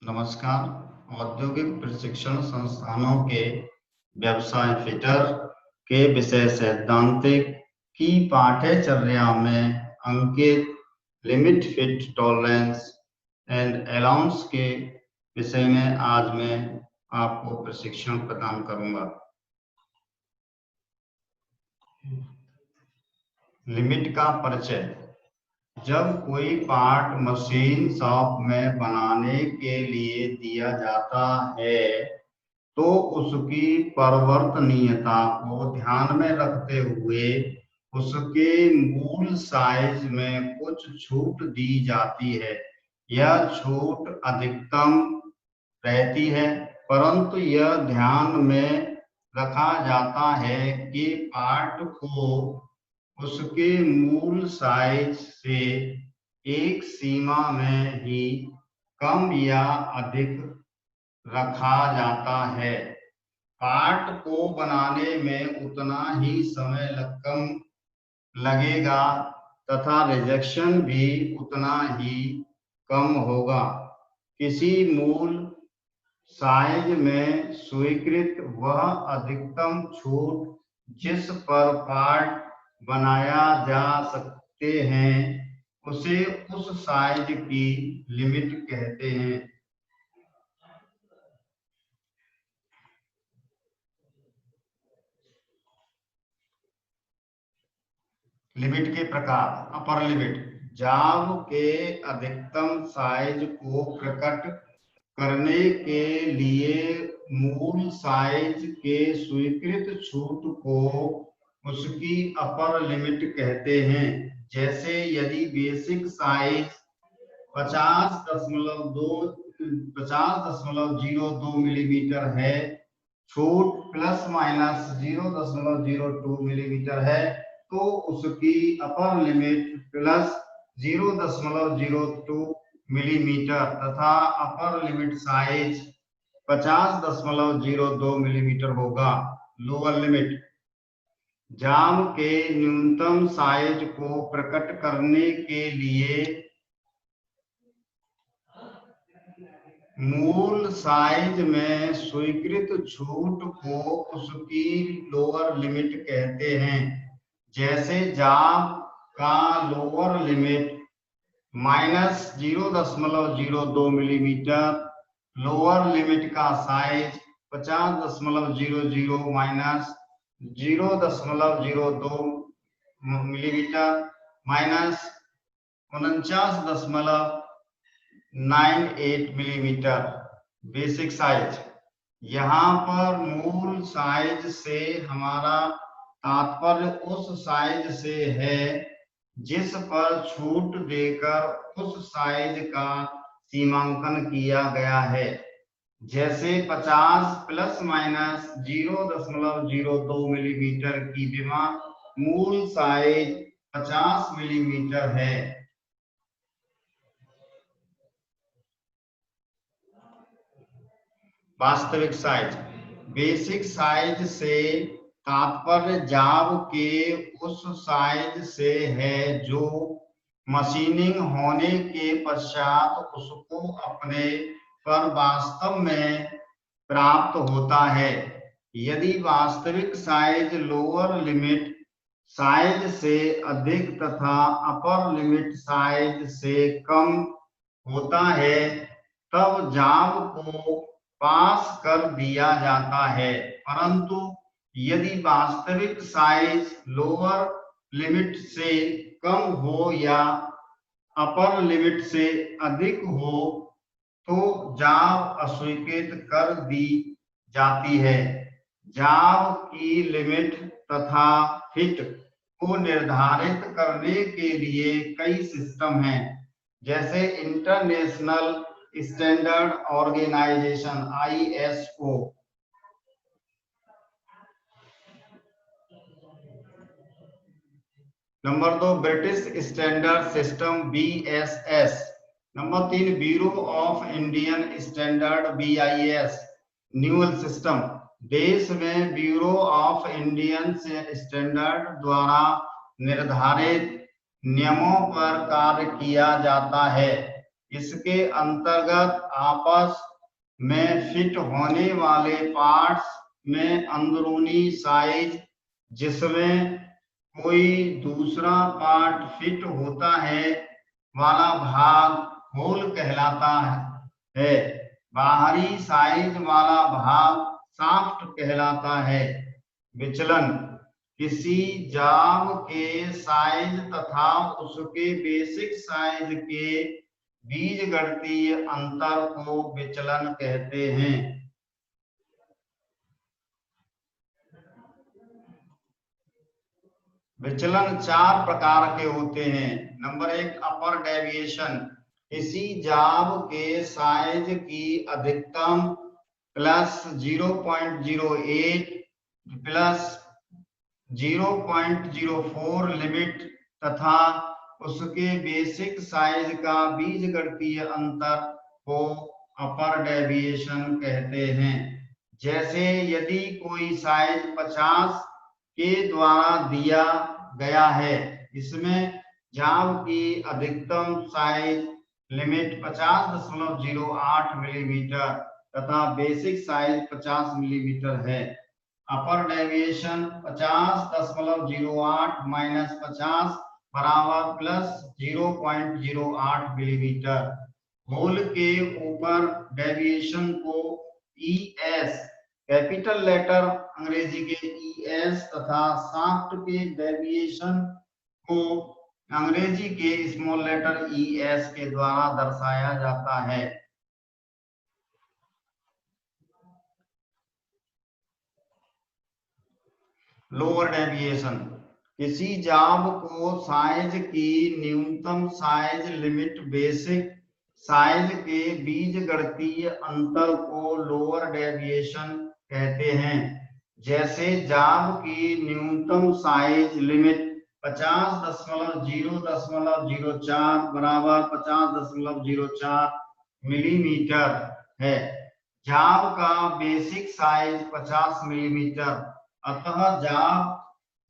नमस्कार। औद्योगिक प्रशिक्षण संस्थानों के व्यवसाय फिटर के विषय सैद्धांतिक की पाठ्यचर्या में अंकित limit fit tolerance and allowance के विषय में आज मैं आपको प्रशिक्षण प्रदान करूंगा। लिमिट का परिचय। जब कोई पार्ट मशीन शॉप में बनाने के लिए दिया जाता है तो उसकी परिवर्तनीयता को ध्यान में रखते हुए उसके मूल साइज में कुछ छूट दी जाती है। यह छूट अधिकतम रहती है, परंतु यह ध्यान में रखा जाता है कि पार्ट को उसके मूल साइज से एक सीमा में ही कम या अधिक रखा जाता है। पार्ट को बनाने में उतना ही समय कम लगेगा तथा रिजेक्शन भी उतना ही कम होगा। किसी मूल साइज में स्वीकृत वह अधिकतम छूट जिस पर पार्ट बनाया जा सकते हैं उसे उस साइज की लिमिट कहते हैं। लिमिट के प्रकार। अपर लिमिट जॉब के अधिकतम साइज को प्रकट करने के लिए मूल साइज के स्वीकृत छूट को उसकी अपर लिमिट कहते हैं। जैसे यदि बेसिक साइज 50.02 मिलीमीटर है, छूट प्लस माइनस 0.02 मिलीमीटर है, तो उसकी अपर लिमिट प्लस 0.02 मिलीमीटर तथा अपर लिमिट साइज 50.02 मिलीमीटर होगा। लोअर लिमिट जाम के न्यूनतम साइज को प्रकट करने के लिए मूल साइज में स्वीकृत छूट को उसकी लोअर लिमिट कहते हैं। जैसे जाम का lower limit minus 0.02 millimetre, lower limit का size 50.00 minus 0.02 millimetre minus 49.98 millimetre. Basic size यहाँ पर मूल साइज से हमारा तात्पर्य उस साइज से है जिस पर छूट देकर उस साइज का सीमांकन किया गया है। जैसे 50 प्लस माइनस 0.02 मिलीमीटर की विमा मूल साइज 50 मिलीमीटर है। वास्तविक साइज बेसिक साइज से तात्पर्य जाब के उस साइज से है जो मशीनिंग होने के पश्चात उसको अपने पर वास्तव में प्राप्त होता है। यदि वास्तविक साइज लोअर लिमिट साइज से अधिक तथा अपर लिमिट साइज से कम होता है तब जाब को पास कर दिया जाता है, परंतु यदि वास्तविक साइज लोअर लिमिट से कम हो या अपर लिमिट से अधिक हो तो जाब अस्वीकृत कर दी जाती है। जाब की लिमिट तथा फिट को निर्धारित करने के लिए कई सिस्टम हैं, जैसे international standard organisation ISO, number 2 British standard system BSS, number 3 bureau of Indian standard BIS, न्यूअल सिस्टम। देश में ब्यूरो ऑफ इंडियन स्टैंडर्ड द्वारा निर्धारित नियमों पर कार्य किया जाता है। इसके अंतर्गत आपस में फिट होने वाले पार्ट्स में अंदरूनी साइज जिसमें कोई दूसरा पार्ट फिट होता है वाला भाग होल कहलाता है। बाहरी साइज वाला भाग शाफ्ट कहलाता है। विचलन किसी जाम के साइज तथा उसके बेसिक साइज के बीजगणितीय अंतर को विचलन कहते हैं। विचलन 4 प्रकार के होते हैं। नंबर 1 अपर डेविएशन, किसी जाम के साइज की अधिकतम प्लस 0.08 प्लस 0.04 लिमिट तथा उसके बेसिक साइज का बीजगणितीय अंतर को अपर डेविएशन कहते हैं। जैसे यदि कोई साइज 50 के द्वारा दिया गया है, इसमें जाम की अधिकतम साइज लिमिट 50.08 मिलीमीटर तथा बेसिक साइज 50 मिलीमीटर है। अपर डेविएशन 50.08 माइनस 50 बराबर प्लस 0.08 मिलीमीटर। होल के ऊपर डेविएशन को ES कैपिटल लेटर अंग्रेजी के ES तथा शाफ्ट के डेविएशन को अंग्रेजी के स्मॉल लेटर ES के द्वारा दर्शाया जाता है। लोअर डेविएशन, किसी जाम को साइज की न्यूनतम साइज लिमिट बेसिक साइज के बीजगणितीय अंतर को लोअर डेविएशन कहते हैं। जैसे जाम की न्यूनतम साइज लिमिट 50.004 बराबर 50.04 मिलीमीटर है। जाम का बेसिक साइज 50 मिलीमीटर, अतः जाम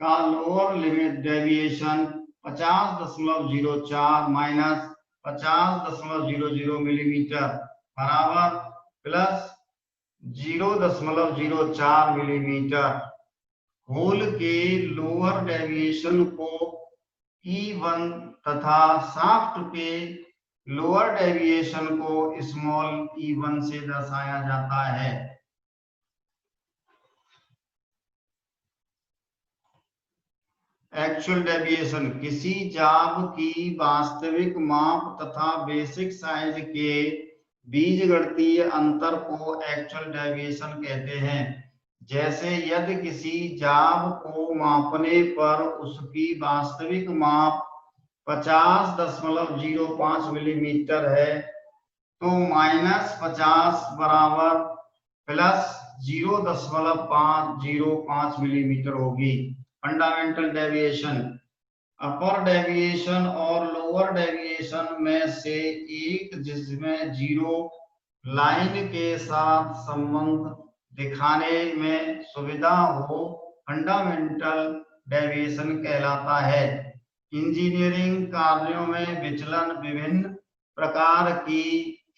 का lower limit deviation 50.04 minus 50.00 millimetre बराबर प्लस 0.04 मिलीमीटर। होल के लोअर डेविएशन को E1 तथा शाफ्ट के लोअर डेविएशन को स्मॉल E1 से दर्शाया जाता है। एक्चुअल डेविएशन, किसी जाम की वास्तविक माप तथा बेसिक साइज के बीजगणितीय अंतर को एक्चुअल डेविएशन कहते हैं। जैसे यदि किसी जाम को मापने पर उसकी वास्तविक माप 50.05 मिलीमीटर है, तो माइनस 50 बराबर प्लस 0.505 मिलीमीटर होगी। फंडामेंटल डेविएशन, अपर डेविएशन और लोअर डेविएशन में से एक जिसमें जीरो लाइन के साथ संबंध दिखाने में सुविधा हो फंडामेंटल डेविएशन कहलाता है। इंजीनियरिंग कार्यों में विचलन विभिन्न प्रकार की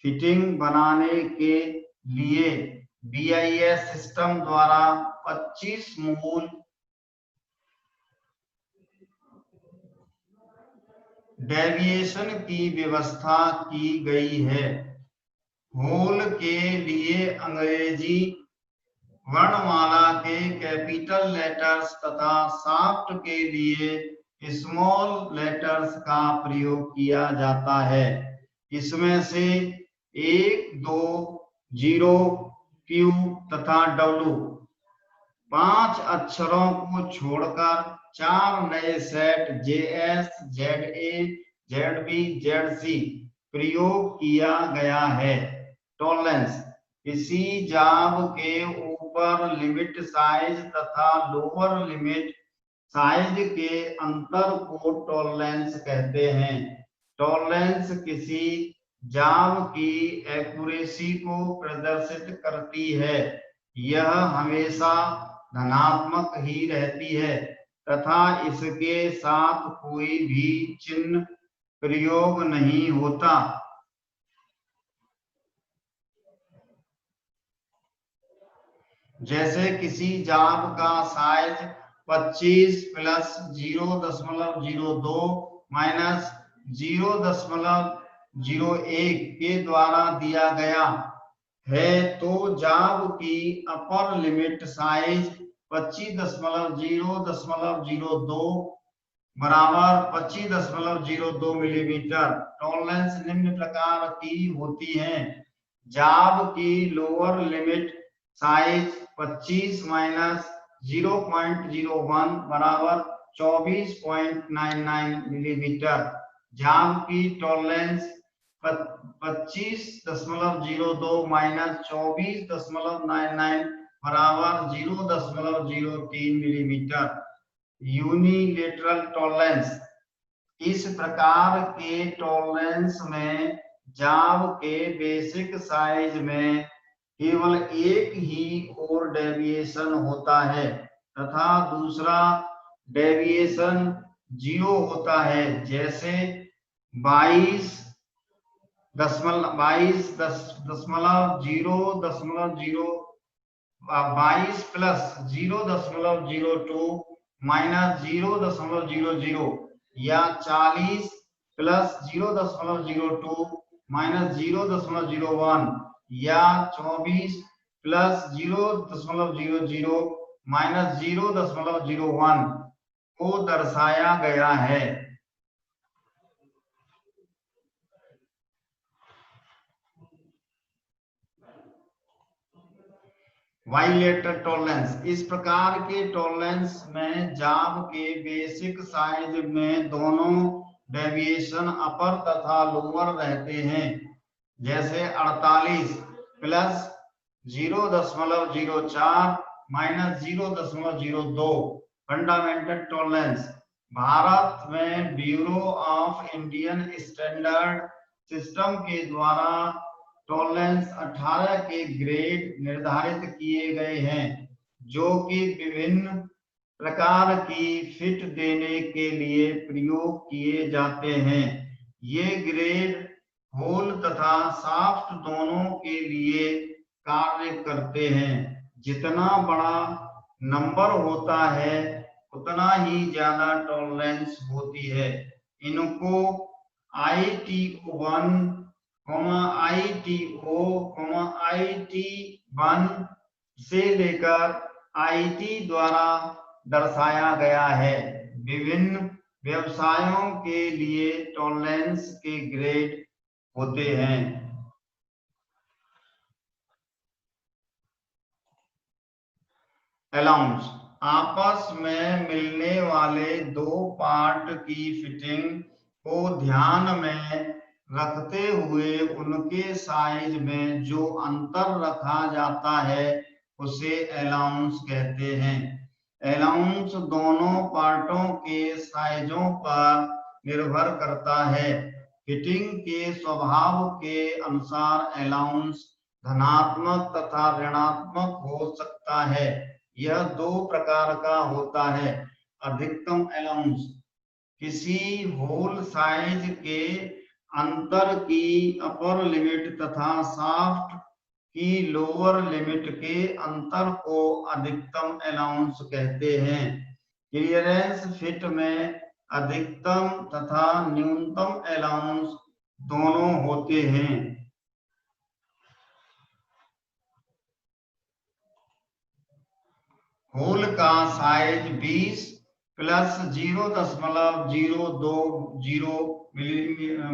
फिटिंग बनाने के लिए BIS सिस्टम द्वारा 25 मूल डेविएशन की व्यवस्था की गई है। होल के लिए अंग्रेजी वर्णमाला के कैपिटल लेटर्स तथा शाफ्ट के लिए स्मॉल लेटर्स का प्रयोग किया जाता है। इसमें से 1, 2, 0, Q तथा W 5 अक्षरों को छोड़कर 4 नए set JS, ZA, ZB, ZC प्रयोग किया गया है। टॉलरेंस, किसी जाम के ऊपर लिमिट साइज तथा लोअर लिमिट साइज के अंतर को टॉलरेंस कहते हैं। टॉलरेंस किसी जाम की एक्यूरेसी को प्रदर्शित करती है। यह हमेशा धनात्मक ही रहती है तथा इसके साथ कोई भी चिन्ह प्रयोग नहीं होता। जैसे किसी जाब का साइज 25 प्लस 0.02 माइनस 0.01 के द्वारा दिया गया है, तो जाब की अपर लिमिट साइज 25.0.02 बराबर 25.02 मिलीमीटर। टॉलरेंस निम्न प्रकार की होती है। जाब की लोअर लिमिट साइज 25 माइनस 0.01 बराबर 24.99 मिलीमीटर। जाब की टॉलरेंस 25.02 माइनस 24.99 बराबर 0.03 मिलीमीटर। यूनिलेटरल टॉलरेंस, इस प्रकार के टॉलरेंस में जाब के बेसिक साइज में केवल एक ही और डेविएशन होता है तथा दूसरा डेविएशन 0 होता है। जैसे 22 प्लस 0.02 माइनस 0.00 या 40 प्लस 0.02 माइनस 0.01 या 24 प्लस 0.00 माइनस 0.01 को दर्शाया गया है। बाइलेटरल टॉलरेंस, इस प्रकार के टॉलरेंस में जाब के बेसिक साइज में दोनों डेविएशन अपर तथा लोअर रहते हैं। जैसे 48 प्लस 0.04 माइनस 0.02 फंडामेंटल टॉलरेंस। भारत में bureau of Indian standard system के द्वारा टॉलरेंस 18 के ग्रेड निर्धारित किए गए हैं, जो कि विभिन्न प्रकार की फिट देने के लिए प्रयोग किए जाते हैं। ये ग्रेड होल तथा शाफ्ट दोनों के लिए कार्य करते हैं। जितना बड़ा नंबर होता है उतना ही ज्यादा टॉलरेंस होती है। इनको IT1, ITO, IT1 से लेकर IT द्वारा दर्शाया गया है। विभिन्न व्यवसायों के लिए टॉलरेंस के ग्रेड होते हैं। अलाउंस, आपस में मिलने वाले दो पार्ट की फिटिंग को ध्यान में रखते हुए उनके साइज में जो अंतर रखा जाता है उसे अलाउंस कहते हैं। अलाउंस दोनों पार्टों के साइजों पर निर्भर करता है। फिटिंग के स्वभाव के अनुसार अलाउंस धनात्मक तथा ऋणात्मक हो सकता है। यह दो प्रकार का होता है। अधिकतम अलाउंस, किसी होल साइज के अंतर की अपर लिमिट तथा शाफ्ट की लोअर लिमिट के अंतर को अधिकतम अलाउंस कहते हैं। क्लियरेंस फिट में अधिकतम तथा न्यूनतम अलाउंस दोनों होते हैं। होल का साइज 20 प्लस 0.020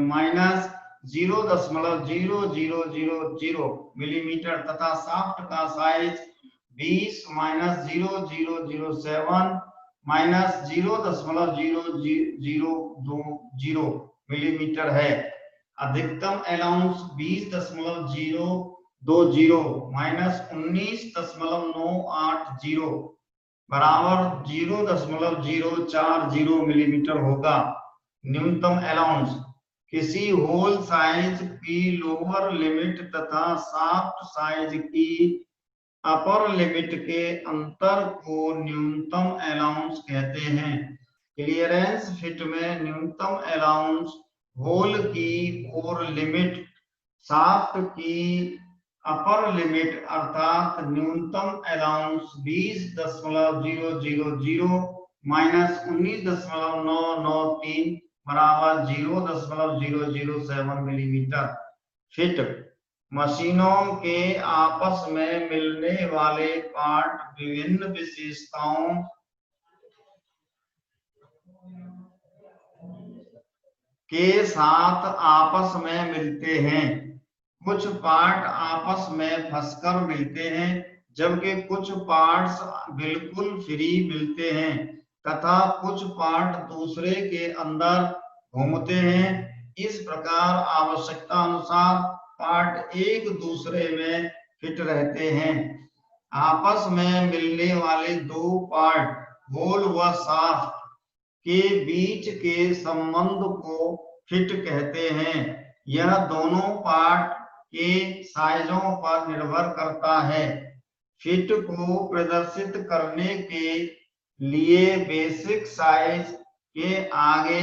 माइनस 0.0000 मिलीमीटर तथा शाफ्ट का साइज 20 माइनस 0.007 माइनस 0.0020 मिलीमीटर है। अधिकतम अलाउंस 20.020 माइनस 19.980 बराबर 0.040 मिलीमीटर होगा। न्यूनतम अलाउंस, किसी होल साइज की लोअर लिमिट तथा शाफ्ट साइज की अपर लिमिट के अंतर को न्यूनतम अलाउंस कहते हैं। क्लियरेंस फिट में न्यूनतम अलाउंस होल की कोर लिमिट, शाफ्ट की अपर लिमिट अर्थात न्यूनतम अलाउंस 20.000 माइनस 19.993 बराबर 0.007 मिलीमीटर फिट। मशीनों के आपस में मिलने वाले पार्ट विभिन्न विशेषताओं के साथ आपस में मिलते हैं। कुछ पार्ट आपस में फंसकर मिलते हैं, जबकि कुछ पार्ट्स बिल्कुल फ्री मिलते हैं तथा कुछ पार्ट दूसरे के अंदर घूमते हैं। इस प्रकार आवश्यकता अनुसार पार्ट एक दूसरे में फिट रहते हैं। आपस में मिलने वाले दो पार्ट होल व शाफ्ट के बीच के संबंध को फिट कहते हैं। यह दोनों पार्ट के साइजों पर निर्भर करता है। फिट को प्रदर्शित करने के लिए बेसिक साइज के आगे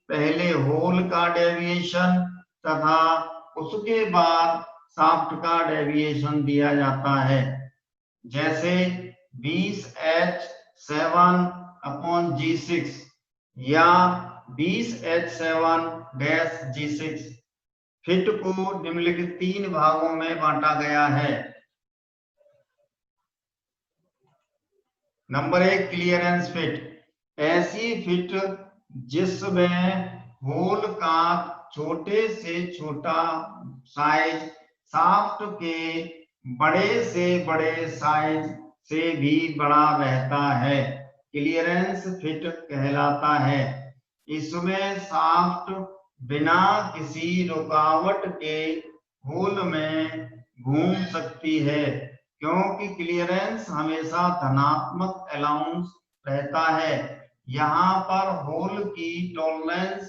पहले होल का डेविएशन तथा उसके बाद शाफ्ट का डेविएशन दिया जाता है, जैसे 20H7/G6 या 20H7-G6। फिट को निम्नलिखित 3 भागों में बांटा गया है। नंबर 1 क्लियरेंस फिट, ऐसी फिट जिसमें होल का छोटे से छोटा साइज शाफ्ट के बड़े से बड़े साइज से भी बड़ा रहता है, क्लियरेंस फिट कहलाता है। इसमें शाफ्ट बिना किसी रुकावट के होल में घूम सकती है, क्योंकि क्लियरेंस हमेशा धनात्मक अलाउंस रहता है। यहाँ पर होल की टॉलरेंस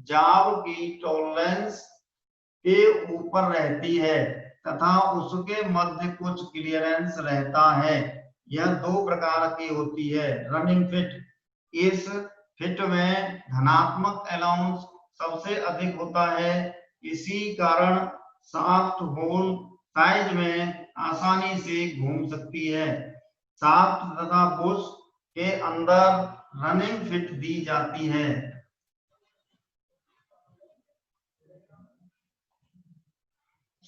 जाव की टॉलरेंस के ऊपर रहती है तथा उसके मध्य कुछ क्लियरेंस रहता है। यह 2 प्रकार की होती है। रनिंग फिट, इस फिट में धनात्मक अलाउंस सबसे अधिक होता है। इसी कारण शाफ्ट होल साइज में आसानी से घूम सकती है। शाफ्ट तथा बुश के अंदर रनिंग फिट दी जाती है।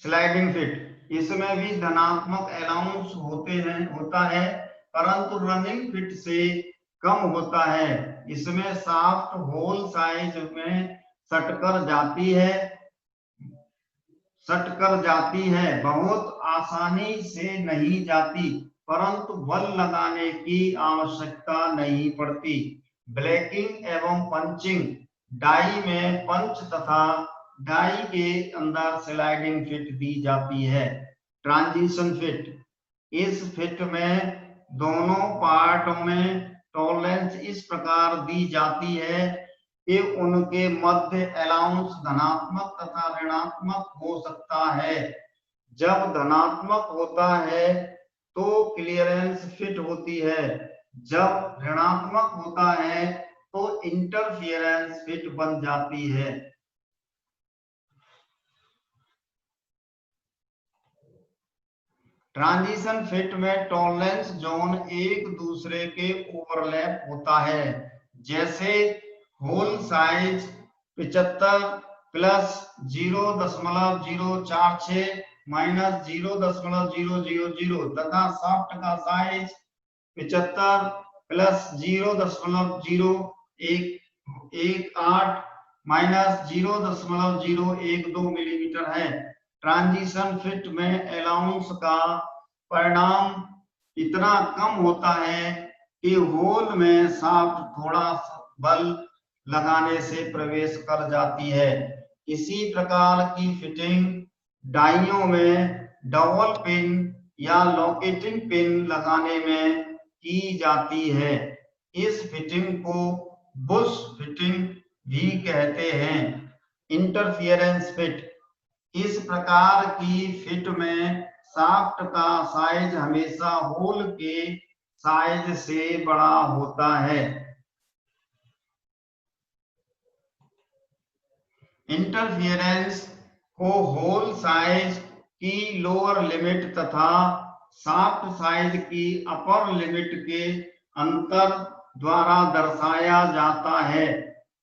स्लाइडिंग फिट, इसमें भी धनात्मक अलाउंस होता है, परंतु रनिंग फिट से कम होता है। इसमें शाफ्ट होल साइज में सटकर जाती है, बहुत आसानी से नहीं जाती, परंतु बल लगाने की आवश्यकता नहीं पड़ती। ब्लैकिंग एवं पंचिंग, डाई में पंच तथा डाई के अंदर स्लाइडिंग फिट दी जाती है। ट्रांजिशन फिट, इस फिट में दोनों पार्टों में टॉलरेंस इस प्रकार दी जाती है कि उनके मध्य अलाउंस धनात्मक तथा ऋणात्मक हो सकता है। जब धनात्मक होता है तो क्लियरेंस फिट होती है, जब ऋणात्मक होता है तो इंटरफियरेंस फिट बन जाती है। ट्रांजिशन फिट में टॉलरेंस जोन एक दूसरे के ओवरलैप होता है, जैसे होल साइज 75 प्लस 0.046 माइनस 0.000 तथा शाफ्ट का साइज 75 प्लस 0.018 माइनस 0.012 मिलीमीटर है। ट्रांजिशन फिट में अलाउंस का परिणाम इतना कम होता है कि होल में शाफ्ट थोड़ा बल लगाने से प्रवेश कर जाती है। इसी प्रकार की फिटिंग डाइयों में डबल पिन या लॉकेटिंग पिन लगाने में की जाती है। इस फिटिंग को बुश फिटिंग भी कहते हैं। इंटरफियरेंस फिट, इस प्रकार की फिट में शाफ्ट का साइज हमेशा होल के साइज से बड़ा होता है। इंटरफियरेंस को होल साइज की लोअर लिमिट तथा शाफ्ट साइज की अपर लिमिट के अंतर द्वारा दर्शाया जाता है।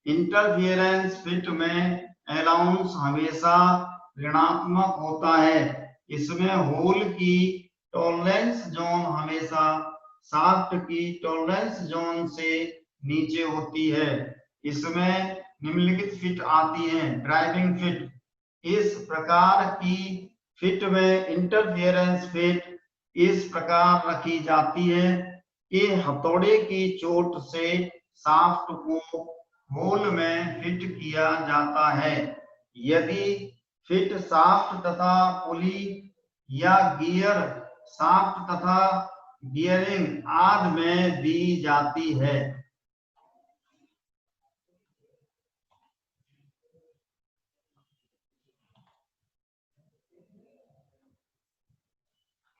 इंटरफियरेंस फिट में अलाउंस हमेशा ऋणात्मक होता है। इसमें होल की टॉलरेंस जोन हमेशा शाफ्ट की टॉलरेंस जोन से नीचे होती है। इसमें निम्नलिखित फिट आती हैं। ड्राइविंग फिट, इस प्रकार की फिट में इंटरफियरेंस फिट इस प्रकार रखी जाती है कि हथौड़े की चोट से शाफ्ट को होल में फिट किया जाता है। यदि फिट शाफ्ट तथा पुली या गियर शाफ्ट तथा गियरिंग आदि में दी जाती है।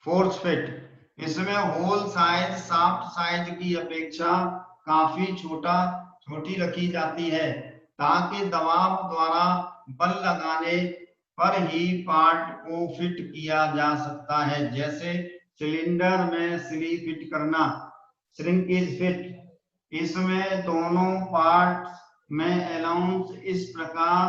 फोर्स फिट, इसमें होल साइज शाफ्ट साइज की अपेक्षा काफी छोटी रखी जाती है ताकि दबाव द्वारा बल लगाने पर ही पार्ट को फिट किया जा सकता है। जैसे सिलेंडर में सिली फिट करना। श्रिंकेज फिट, इसमें दोनों पार्ट में अलाउंस इस प्रकार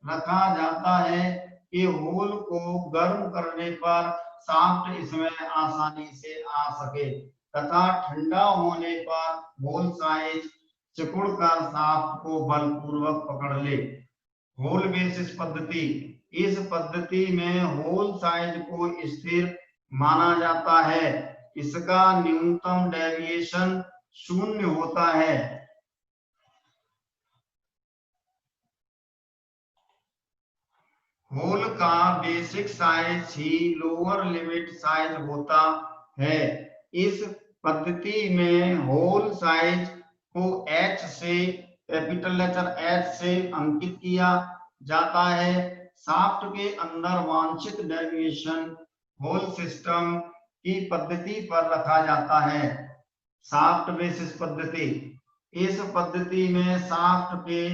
रखा जाता है कि होल को गर्म करने पर शाफ्ट इसमें आसानी से आ सके तथा ठंडा होने पर होल साइज सिकुड़कर शाफ्ट को बलपूर्वक पकड़ ले। होल बेसिस पद्धति, इस पद्धति में होल साइज को स्थिर माना जाता है। इसका न्यूनतम डेविएशन 0 होता है। होल का बेसिक साइज ही लोअर लिमिट साइज होता है। इस पद्धति में होल साइज को H से, कैपिटल लेटर H से अंकित किया जाता है। शाफ्ट के अंदर वांछित डेविएशन होल सिस्टम की पद्धति पर रखा जाता है। शाफ्ट बेसिस पद्धति, इस पद्धति में शाफ्ट के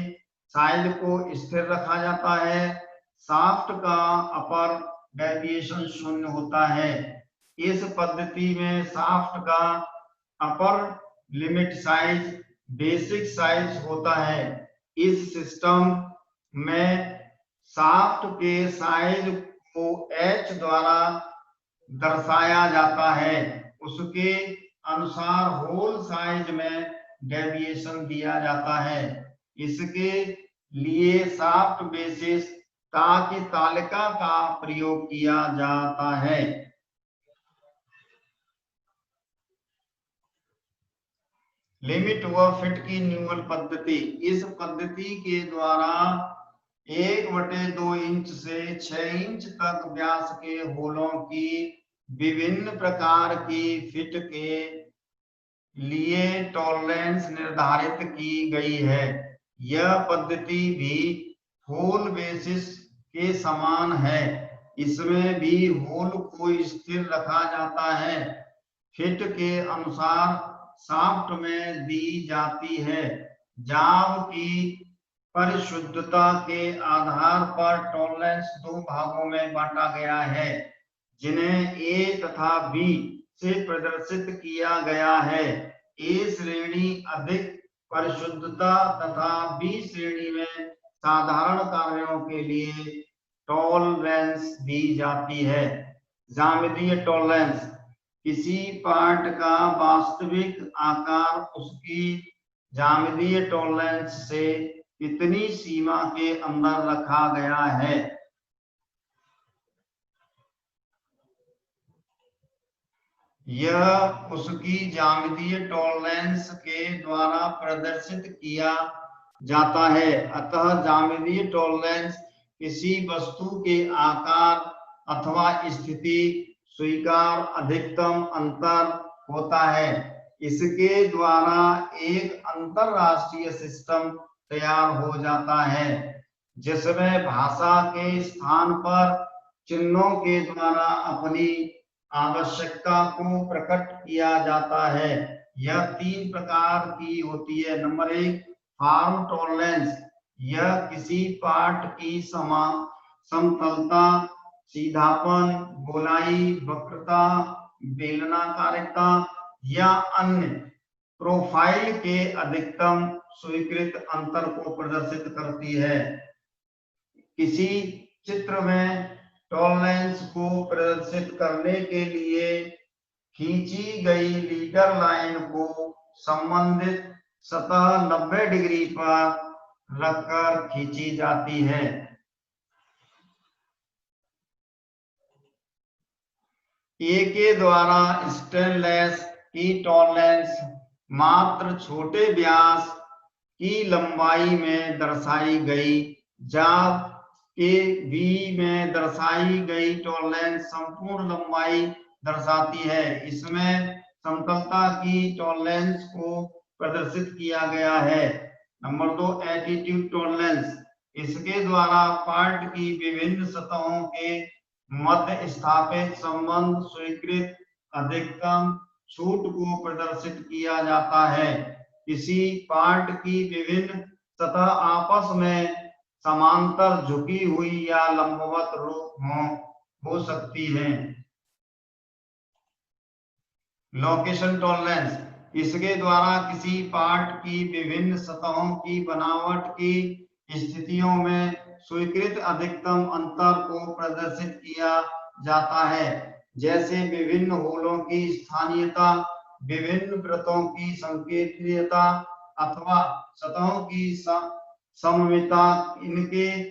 साइज को स्थिर रखा जाता है। शाफ्ट का अपर डेविएशन 0 होता है। इस पद्धति में शाफ्ट का upper limit size basic size होता है। इस सिस्टम में शाफ्ट के साइज को H द्वारा दर्शाया जाता है। उसके अनुसार होल साइज में डेविएशन दिया जाता है। इसके लिए शाफ्ट बेसिस की तालिका का प्रयोग किया जाता है। लिमिट व फिट की न्यूनल पद्धति, इस पद्धति के द्वारा 1/2 इंच से 6 इंच तक व्यास के होलों की विभिन्न प्रकार की फिट के लिए टॉलरेंस निर्धारित की गई है। यह पद्धति भी होल बेसिस के समान है। इसमें भी होल को स्थिर रखा जाता है। फिट के अनुसार शाफ्ट में दी जाती है। जाव की परिशुद्धता के आधार पर टॉलरेंस 2 भागों में बांटा गया है जिन्हें A तथा B से प्रदर्शित किया गया है। A श्रेणी अधिक परिशुद्धता तथा B श्रेणी में साधारण कार्यों के लिए टॉलरेंस दी जाती है। ज्यामितीय टॉलरेंस, किसी पार्ट का वास्तविक आकार उसकी ज्यामितीय टॉलरेंस से इतनी सीमा के अंदर रखा गया है। यह उसकी ज्यामितीय टॉलरेंस के द्वारा प्रदर्शित किया जाता है। अतः ज्यामितीय टॉलरेंस किसी वस्तु के आकार अथवा स्थिति स्वीकार अधिकतम अंतर होता है। इसके द्वारा एक अंतरराष्ट्रीय सिस्टम तैयार हो जाता है जिसमें भाषा के स्थान पर चिन्हों के द्वारा अपनी आवश्यकता को प्रकट किया जाता है। यह 3 प्रकार की होती है। नंबर 1, फॉर्म टॉलरेंस, यह किसी पार्ट की समतलता सीधापन, गोलाई, वक्रता, बेलनाकारिता या अन्य प्रोफाइल के अधिकतम स्वीकृत अंतर को प्रदर्शित करती है। किसी चित्र में टॉलरेंस को प्रदर्शित करने के लिए खींची गई लीडर लाइन को संबंधित सतह 90 डिग्री पर रखकर खींची जाती है। ए के द्वारा स्टेनलेस की टॉलरेंस मात्र छोटे व्यास की लंबाई में दर्शाई गई, जबकि बी में दर्शाई गई टॉलरेंस संपूर्ण लंबाई दर्शाती है। इसमें समतलता की टॉलरेंस को प्रदर्शित किया गया है। Number 2, attitude tolerance. इसके द्वारा पार्ट की विभिन्न सतहों के मध्य स्थापित संबंध स्वीकृत अधिकतम छूट को प्रदर्शित किया जाता है। किसी पार्ट की विभिन्न सतह आपस में समांतर, झुकी हुई या लंबवत रूप हो सकती हैं। Location tolerance. इसके द्वारा किसी पार्ट की विभिन्न सतहों की बनावट की स्थितियों में स्वीकृत अधिकतम अंतर को प्रदर्शित किया जाता है, जैसे विभिन्न होलों की स्थानीयता, विभिन्न वृत्तों की संकेतनीयता अथवा सतहों की सममिता। इनके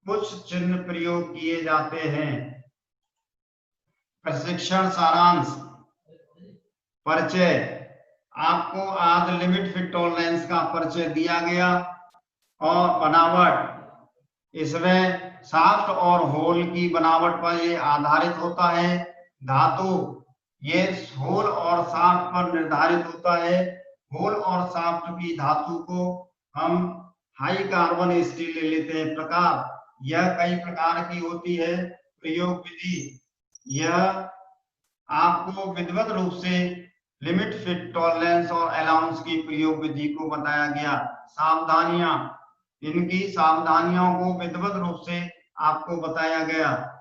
कुछ चिन्ह प्रयोग किए जाते हैं। प्रशिक्षण सारांश। परिचय। आपको आज लिमिट फिट टॉलरेंस का परिचय दिया गया और बनावट। इसमें शाफ्ट और होल की बनावट पर ये आधारित होता है। धातु, ये होल और शाफ्ट पर निर्धारित होता है। होल और शाफ्ट की धातु को हम हाई कार्बन स्टील ले लेते हैं। प्रकार, यह कई प्रकार की होती है। प्रयोग विधि, यह आपको विधिवत रूप से लिमिट फिट टॉलरेंस और अलाउंस की प्रयोग विधि को बताया गया। सावधानियां, इनकी सावधानियों को विधिवत रूप से आपको बताया गया।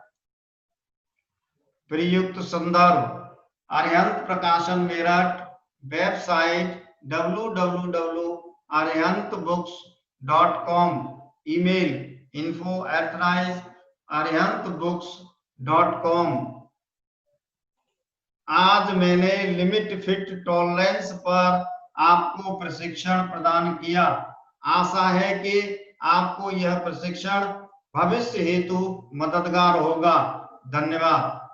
प्रयुक्त संदर्भ, अरिहंत प्रकाशन Meerut, website www.arihantbooks.com, email info@arihantbooks.com। आज मैंने लिमिट फिट टॉलरेंस पर आपको प्रशिक्षण प्रदान किया। आशा है कि आपको यह प्रशिक्षण भविष्य हेतु मददगार होगा। धन्यवाद।